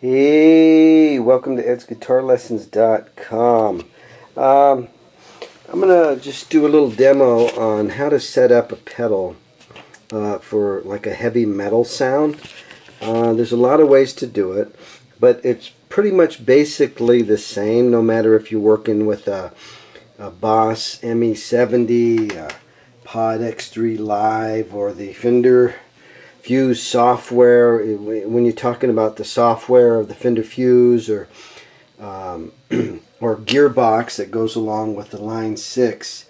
Hey, welcome to edsguitarlessons.com. I'm going to just do a little demo on how to set up a pedal for like a heavy metal sound. There's a lot of ways to do it, but it's pretty much basically the same no matter if you're working with a Boss ME70, a Pod X3 Live, or the Fender Fuse software. When you're talking about the software of the Fender Fuse or or gearbox that goes along with the Line 6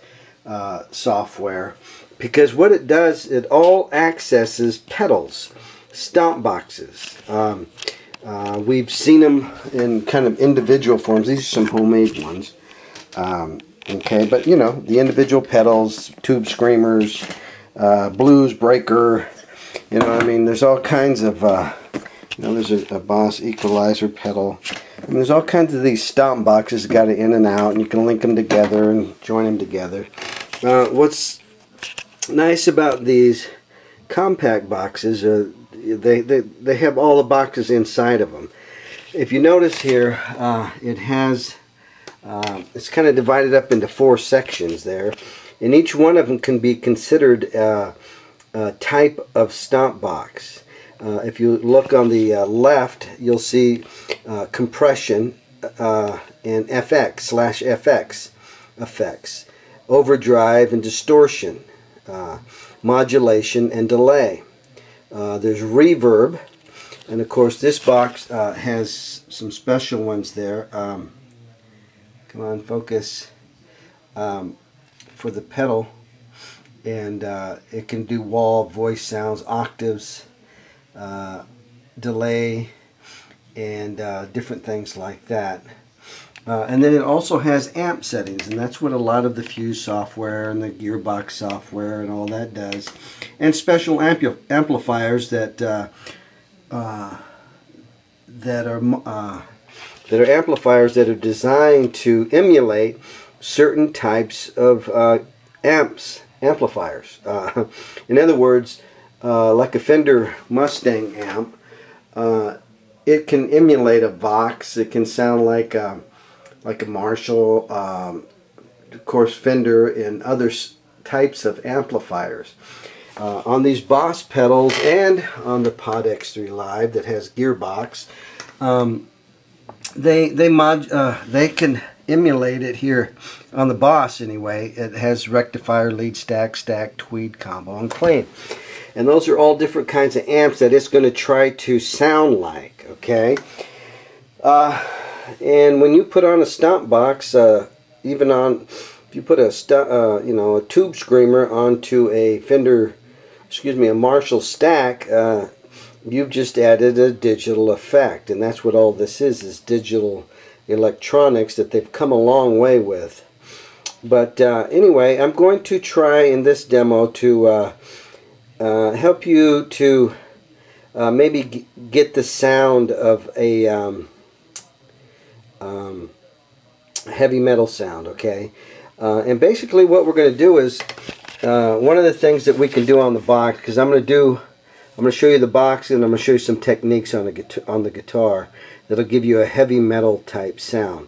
software, because what it does, it all accesses pedals, stomp boxes. We've seen them in kind of individual forms. These are some homemade ones. Okay, but you know, the individual pedals, tube screamers, blues breaker. You know, I mean, there's all kinds of, you know, there's a Boss equalizer pedal. I mean, there's all kinds of these stomp boxes that got it in and out, and you can link them together and join them together. What's nice about these compact boxes, they have all the boxes inside of them. If you notice here, it has, it's kind of divided up into 4 sections there, and each one of them can be considered type of stomp box. If you look on the left, you'll see compression and FX/FX effects, overdrive and distortion, modulation and delay. There's reverb, and of course this box has some special ones there. Come on, focus, for the pedal. And it can do wall, voice sounds, octaves, delay, and different things like that. And then it also has amp settings, and that's what a lot of the Fuse software and the gearbox software and all that does. And special amplifiers that are amplifiers that are designed to emulate certain types of amplifiers. In other words, like a Fender Mustang amp, it can emulate a Vox. It can sound like a Marshall, of course Fender, and other types of amplifiers. On these Boss pedals and on the Pod X3 Live that has gearbox, they can emulate it here on the Boss anyway. It has rectifier, lead stack, tweed, combo, and clean. And those are all different kinds of amps that it's going to try to sound like, okay? And when you put on a stomp box, even on, if you put a tube screamer onto a a Marshall stack, you've just added a digital effect, and that's what all this is digital electronics that they've come a long way with. But anyway, I'm going to try in this demo to help you to maybe get the sound of a heavy metal sound, okay? And basically what we're going to do is, one of the things that we can do on the box, because I'm going to show you the box, and I'm going to show you some techniques on the guitar that'll give you a heavy metal type sound.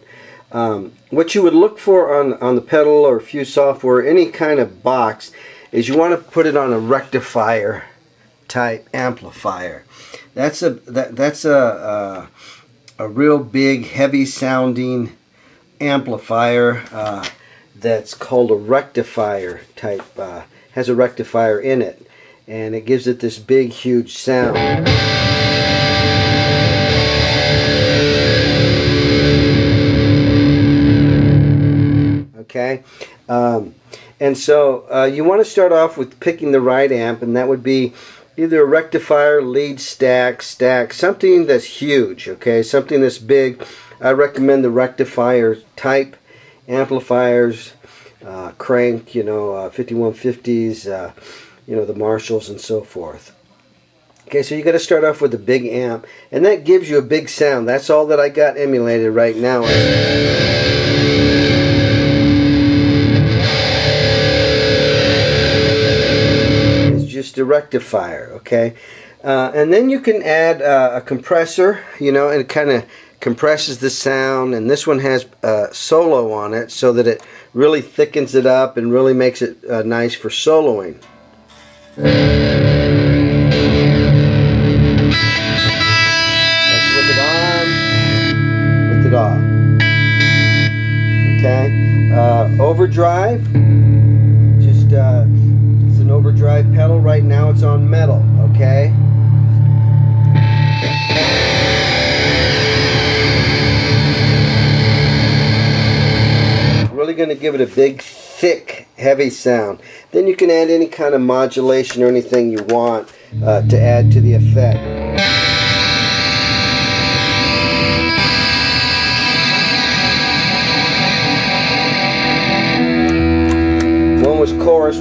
What you would look for on the pedal or Fuse software, any kind of box, is you want to put it on a rectifier type amplifier. That's a real big heavy sounding amplifier that's called a rectifier type, has a rectifier in it, and it gives it this big huge sound. Okay, and so you want to start off with picking the right amp, and that would be either a rectifier, lead stack, something that's huge, okay, something that's big. I recommend the rectifier type amplifiers, crank, 5150s, the Marshalls and so forth. Okay, so you got to start off with a big amp, and that gives you a big sound. That's all that I got emulated right now. It's just a rectifier, okay? And then you can add a compressor, you know, and it kind of compresses the sound. And this one has solo on it so that it really thickens it up and really makes it nice for soloing. Let's with it on, with it off. Okay, overdrive, just it's an overdrive pedal. Right now it's on metal, okay? Really going to give it a big, thick, heavy sound. Then you can add any kind of modulation or anything you want to add to the effect.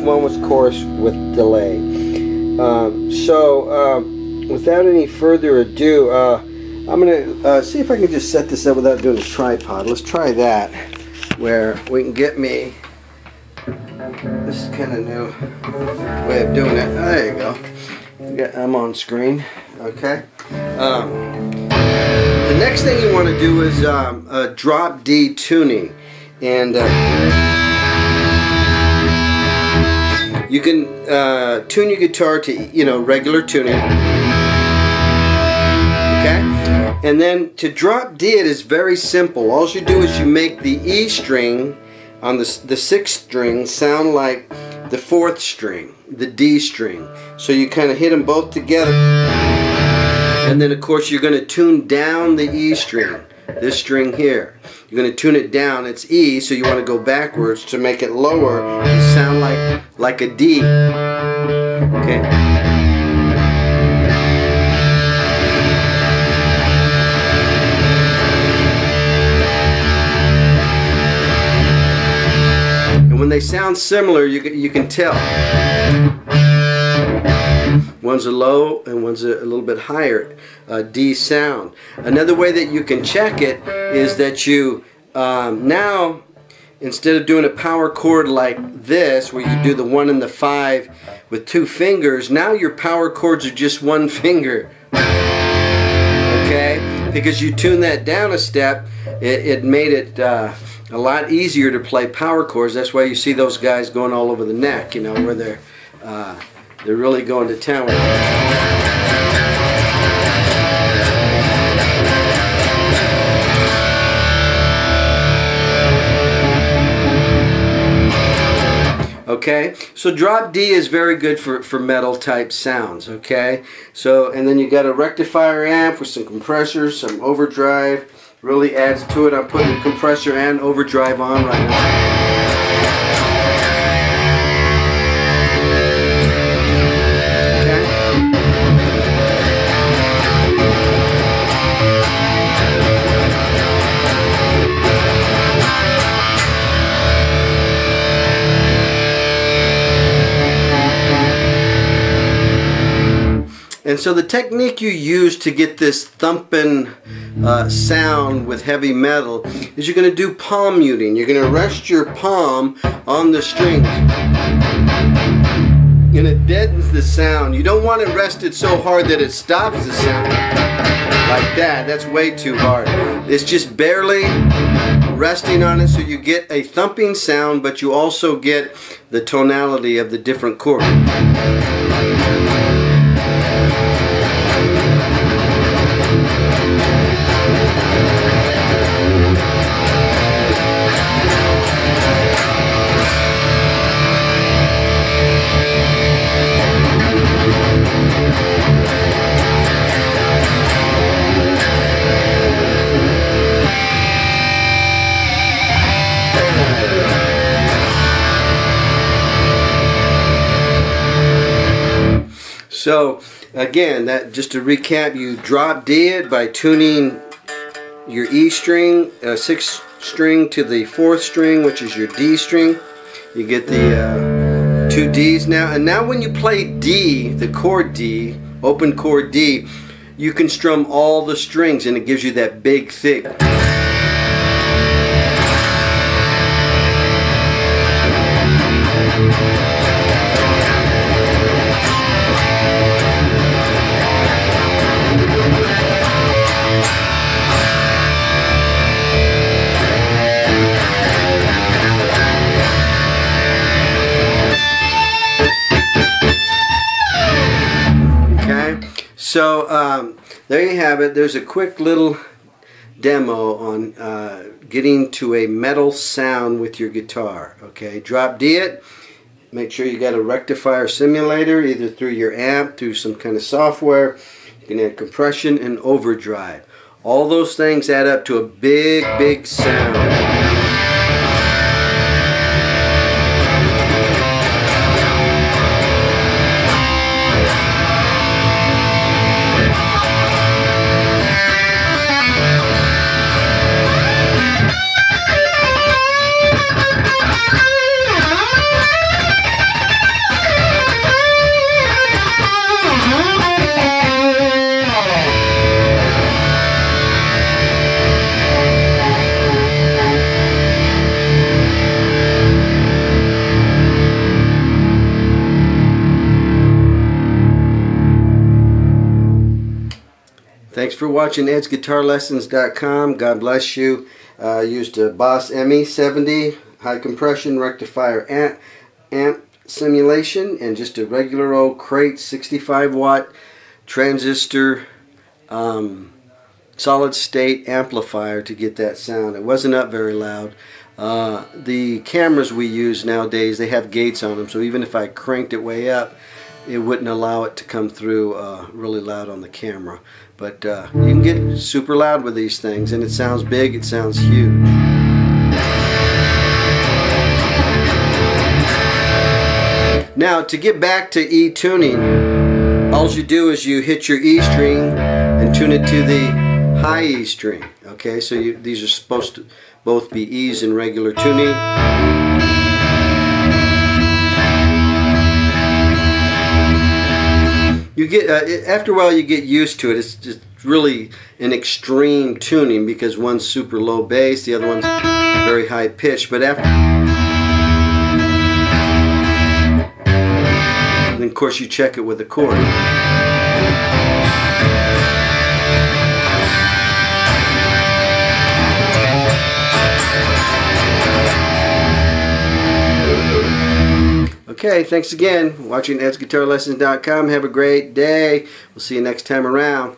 One was chorus with delay. Without any further ado, I'm going to see if I can just set this up without doing a tripod. Let's try that, where we can get me. This is kind of new way of doing it. There you go. I'm on screen. Okay. The next thing you want to do is drop D tuning, and you can tune your guitar to, you know, regular tuning. Okay? And then to drop D, it is very simple. All you do is you make the E string on the 6th string sound like the 4th string, the D string. So you kind of hit them both together. And then of course you're going to tune down the E string, this string here. You're going to tune it down. It's E, so you want to go backwards to make it lower and sound like a D. Okay. And when they sound similar, you can tell. One's a low and one's a little bit higher D sound. Another way that you can check it is that you now, instead of doing a power chord like this, where you do the 1 and the 5 with 2 fingers, now your power chords are just 1 finger. Okay? Because you tune that down a step, it made it a lot easier to play power chords. That's why you see those guys going all over the neck, you know, where they're really going to town with it. Okay, so drop D is very good for metal type sounds. Okay, so and then you got a rectifier amp with some compressors, some overdrive, really adds to it. I'm putting the compressor and overdrive on right now. And so the technique you use to get this thumping sound with heavy metal is you're going to do palm muting. You're going to rest your palm on the string, and it deadens the sound. You don't want it rested so hard that it stops the sound like that. That's way too hard. It's just barely resting on it, so you get a thumping sound, but you also get the tonality of the different chords. So again, that just to recap, you drop D it by tuning your E string, 6th string to the 4th string, which is your D string. You get the 2 Ds now, and now when you play D, the chord D, open chord D, you can strum all the strings, and it gives you that big, thick. So there you have it. There's a quick little demo on getting to a metal sound with your guitar. Okay, drop D it. Make sure you got a rectifier simulator, either through your amp, through some kind of software. You can add compression and overdrive. All those things add up to a big, big sound. Thanks for watching edsguitarlessons.com. God bless you. Used a Boss ME70 high compression rectifier amp simulation and just a regular old crate 65 watt transistor solid state amplifier to get that sound. It wasn't up very loud. The cameras we use nowadays, they have gates on them, so even if I cranked it way up, it wouldn't allow it to come through really loud on the camera. But you can get super loud with these things, and it sounds big, it sounds huge. Now, to get back to E tuning, all you do is you hit your E string and tune it to the high E string. Okay, so these are supposed to both be E's in regular tuning. You get after a while you get used to it. It's just really an extreme tuning because one's super low bass, the other one's very high pitch. But after, and of course, you check it with a chord. Okay, thanks again. Watching edsguitarlessons.com. Have a great day. We'll see you next time around.